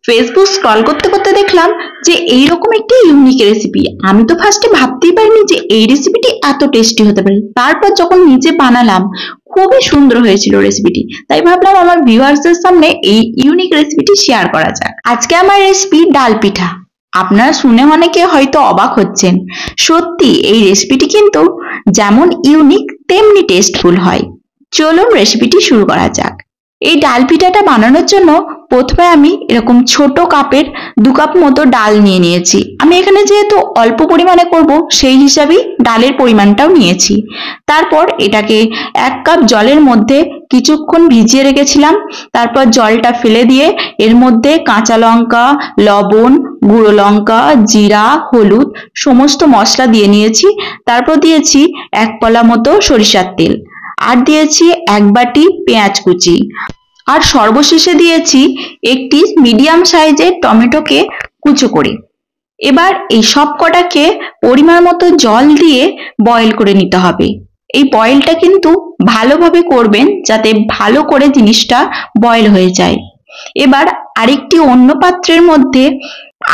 Facebook scroll করতে করতে দেখলাম যে এইরকম একটি ইউনিক রেসিপি। আমি তো ফার্স্টে ভাবতেই পারিনি যে এই রেসিপিটি এত টেস্টি হতে পারে। তারপর যখন নিজে বানালাম খুবই সুন্দর হয়েছিল রেসিপিটি। তাই ভাবলাম আমার ভিউয়ার্সদের সামনে এই ইউনিক রেসিপিটি শেয়ার করা যাক। আজকে আমার রেসিপি ডাল পিঠা। আপনারা শুনে অনেকে হয়তো অবাক হচ্ছেন। সত্যি এই রেসিপিটি কিন্তু যেমন ইউনিক তেমনি টেস্টফুল হয়। চলুন রেসিপিটি শুরু করা যাক। এই ডাল পিঠাটা বানানোর জন্য প্রথমে আমি এরকম ছোট কাপের 2 কাপ মতো ডাল নিয়ে নিয়েছি। আমি এখানে যেহেতু অল্প পরিমাণে করব সেই হিসাবেই ডালের পরিমাণটাও নিয়েছি। তারপর এটাকে 1 কাপ জলের মধ্যে কিছুক্ষণ ভিজিয়ে রেখেছিলাম। তারপর জলটা ফেলে দিয়ে এর মধ্যে কাঁচা লঙ্কা, লবণ, গুঁড়ো লঙ্কা, জিরা, হলুদ সমস্ত মশলা দিয়ে নিয়েছি। তারপর দিয়েছি 1 পলা মতো সরিষার তেল, আর দিয়েছি 1 বাটি পেঁয়াজ কুচি, আর সর্বশেষে দিয়েছি একটি মিডিয়াম সাইজের টমেটোকে কুচো করে। এবার এই সব কটাকে পরিমাণ মতো জল দিয়ে বয়েল করে নিতে হবে। এই বয়েলটা কিন্তু ভালোভাবে করবেন যাতে ভালো করে জিনিসটা বয়েল হয়ে যায়। এবার আরেকটি অন্য পাত্রের মধ্যে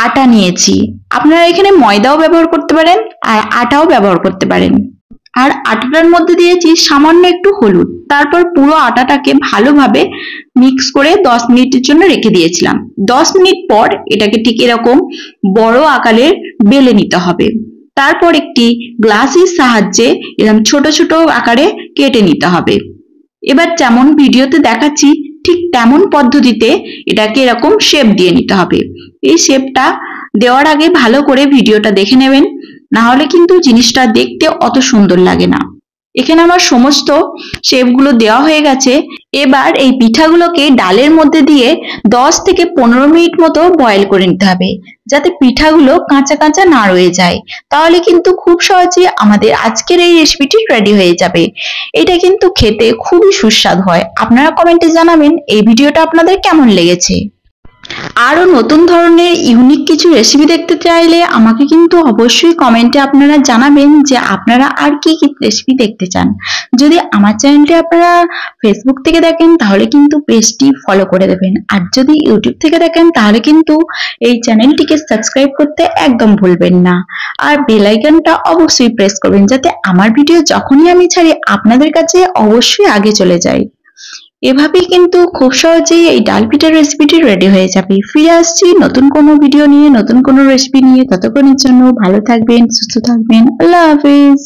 আটা নিয়েছি। আপনারা এখানে ময়দাও ব্যবহার করতে পারেন আর আটাও ব্যবহার করতে পারেন। আর আটাটার মধ্যে দিয়েছি সামান্য একটু হলুদ। তারপর পুরো আটাটাকে ভালোভাবে মিক্স করে 10 মিনিটের জন্য রেখে দিয়েছিলাম। 10 মিনিট পর এটাকে ঠিক এরকম বড় আকারের বেলে নিতে হবে। তারপর একটি গ্লাসের সাহায্যে এরকম ছোট ছোট আকারে কেটে নিতে হবে। এবার যেমন ভিডিওতে দেখাচ্ছি ঠিক তেমন পদ্ধতিতে এটাকে এরকম শেপ দিয়ে নিতে হবে। এই শেপটা দেওয়ার আগে ভালো করে ভিডিওটা দেখে নেবেন, না হলে কিন্তু জিনিসটা দেখতে অত সুন্দর লাগে না। এখানে আমার সমস্ত শেপগুলো দেওয়া হয়ে গেছে। এবার এই পিঠাগুলোকে ডালের মধ্যে দিয়ে 10 থেকে 15 মিনিট মতো বয়েল করে নিতে হবে, যাতে পিঠাগুলো কাঁচা কাঁচা না রয়ে যায়। তাহলে কিন্তু খুব সহজে আমাদের আজকের এই রেসিপিটি রেডি হয়ে যাবে। এটা কিন্তু খেতে খুবই সুস্বাদু হয়। আপনারা কমেন্টে জানাবেন এই ভিডিওটা আপনাদের কেমন লেগেছে। আরো নতুন ধরনের ইউনিক কিছু রেসিপি দেখতে চাইলে আমাকে কিন্তু অবশ্যই কমেন্টে আপনারা জানাবেন যে আপনারা আর কি কি রেসিপি দেখতে চান। যদি আমার চ্যানেলটি আপনারা ফেসবুক থেকে দেখেন তাহলে কিন্তু পেজটি ফলো করে দেবেন, আর যদি ইউটিউব থেকে দেখেন তাহলে কিন্তু এই চ্যানেলটিকে সাবস্ক্রাইব করতে একদম ভুলবেন না। আর বেল আইকনটা অবশ্যই প্রেস করবেন যাতে আমার ভিডিও যখনই আমি ছাড়ি আপনাদের কাছে অবশ্যই আগে চলে যায়। এভাবেই কিন্তু খুব সহজেই এই ডাল পিঠার রেসিপিটি রেডি হয়ে যাবে। ফিরে আসছি নতুন কোনো ভিডিও নিয়ে, নতুন কোনো রেসিপি নিয়ে। ততক্ষণের জন্য ভালো থাকবেন, সুস্থ থাকবেন। আল্লাহ হাফেজ।